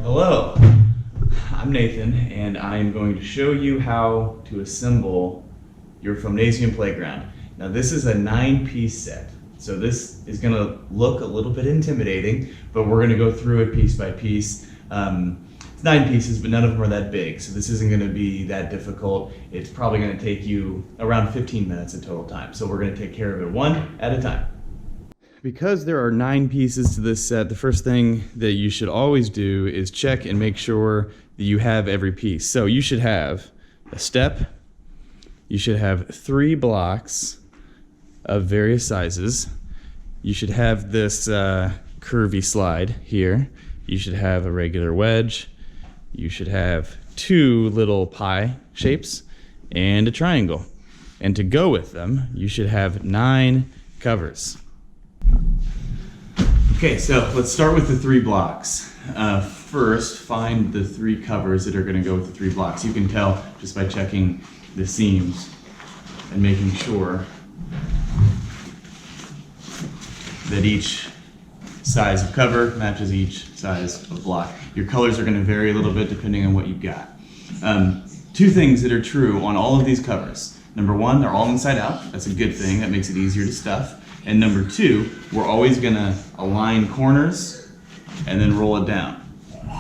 Hello, I'm Nathan, and I'm going to show you how to assemble your Phonasium playground. Now this is a 9-piece set, so this is going to look a little bit intimidating, but we're going to go through it piece by piece. It's 9 pieces, but none of them are that big, so this isn't going to be that difficult. It's probably going to take you around 15 minutes in total time, so we're going to take care of it one at a time. Because there are 9 pieces to this set, the first thing that you should always do is check and make sure that you have every piece. So you should have a step, you should have 3 blocks of various sizes, you should have this curvy slide here, you should have a regular wedge, you should have 2 little pie shapes, and a triangle. And to go with them, you should have 9 covers. Okay, so let's start with the 3 blocks. First, find the 3 covers that are going to go with the 3 blocks. You can tell just by checking the seams and making sure that each size of cover matches each size of block. Your colors are going to vary a little bit depending on what you've got. 2 things that are true on all of these covers. Number 1, they're all inside out. That's a good thing. That makes it easier to stuff. And number 2, we're always going to align corners and then roll it down.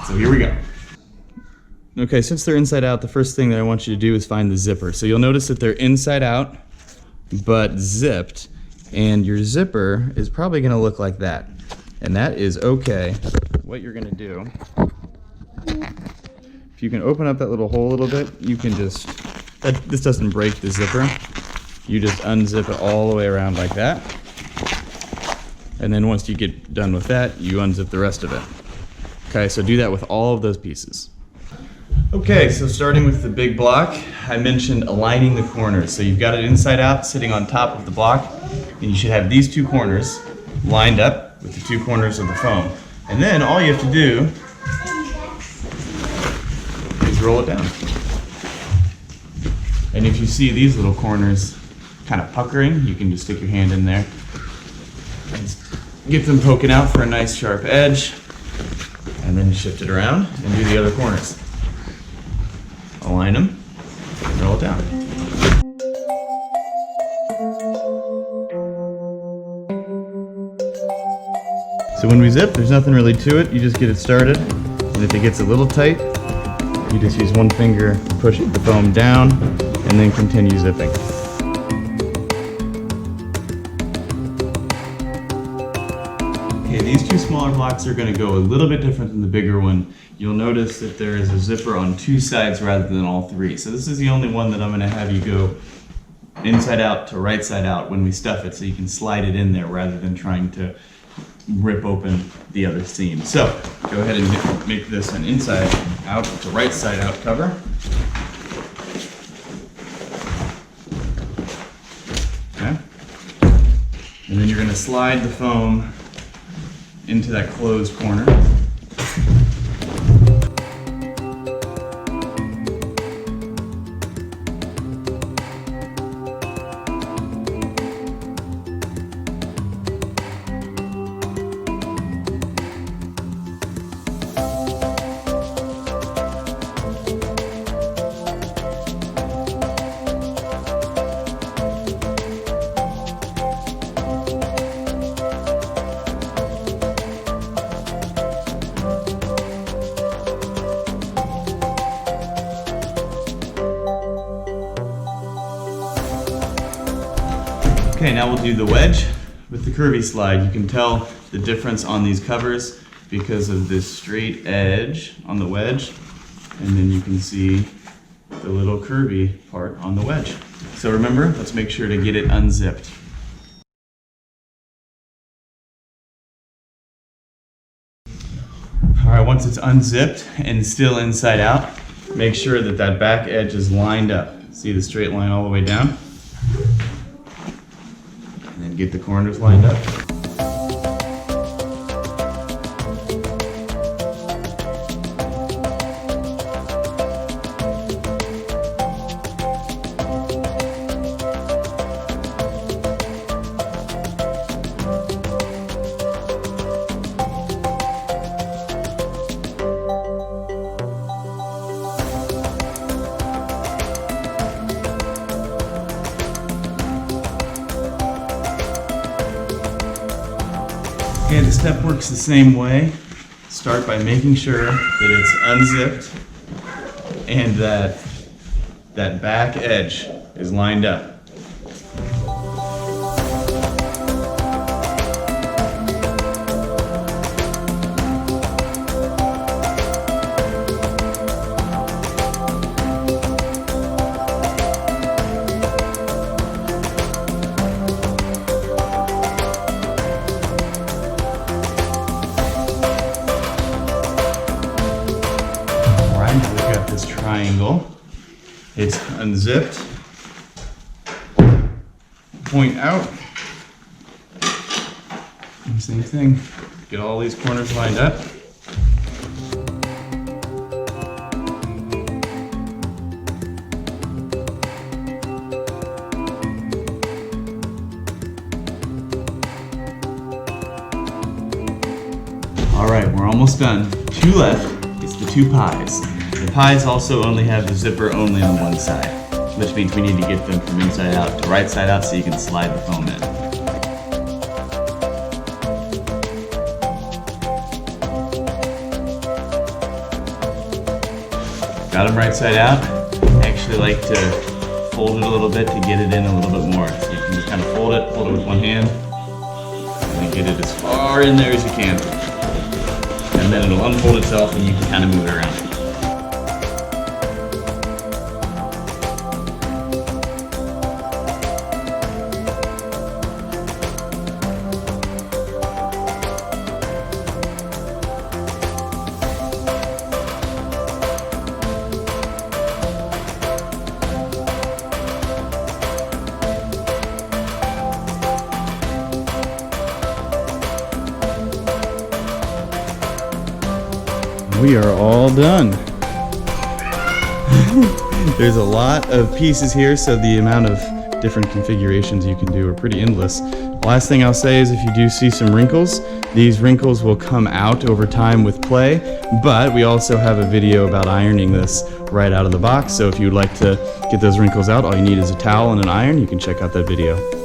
So here we go. Okay, since they're inside out, the first thing that I want you to do is find the zipper. So you'll notice that they're inside out, but zipped. And your zipper is probably going to look like that. And that is okay. What you're going to do, if you can open up that little hole a little bit, you can just, this doesn't break the zipper. You just unzip it all the way around like that. And then once you get done with that, you unzip the rest of it. Okay, so do that with all of those pieces. Okay, so starting with the big block, I mentioned aligning the corners. So you've got it inside out, sitting on top of the block, and you should have these 2 corners lined up with the 2 corners of the foam. And then all you have to do is roll it down. And if you see these little corners kind of puckering, you can just stick your hand in there and get them poking out for a nice sharp edge, and then shift it around and do the other corners. Align them and roll it down. So when we zip, there's nothing really to it. You just get it started, and if it gets a little tight, you just use one finger, push the foam down, and then continue zipping. Okay, these 2 smaller blocks are going to go a little bit different than the bigger one. You'll notice that there is a zipper on 2 sides rather than all 3. So this is the only one that I'm going to have you go inside out to right side out when we stuff it, so you can slide it in there rather than trying to rip open the other seam. So go ahead and make this an inside out to right side out cover. Okay. And then you're going to slide the foam into that closed corner. Okay, now we'll do the wedge with the curvy slide. You can tell the difference on these covers because of this straight edge on the wedge, and then you can see the little curvy part on the wedge. So remember, let's make sure to get it unzipped. All right, once it's unzipped and still inside out, make sure that that back edge is lined up. See the straight line all the way down? And then get the corners lined up. Okay, the step works the same way. Start by making sure that it's unzipped and that back edge is lined up. We've got this triangle. It's unzipped. Point out. And same thing. Get all these corners lined up. All right, we're almost done. Two left. It's the two pies. The pies also only have the zipper only on one side, which means we need to get them from inside out to right side out so you can slide the foam in. Got them right side out. I actually like to fold it a little bit to get it in a little bit more. So you can just kind of fold it with one hand, and then get it as far in there as you can. And then it'll unfold itself and you can kind of move it around. We are all done. There's a lot of pieces here, so the amount of different configurations you can do are pretty endless. Last thing I'll say is if you do see some wrinkles, these wrinkles will come out over time with play, but we also have a video about ironing this right out of the box, so if you'd like to get those wrinkles out, all you need is a towel and an iron. You can check out that video.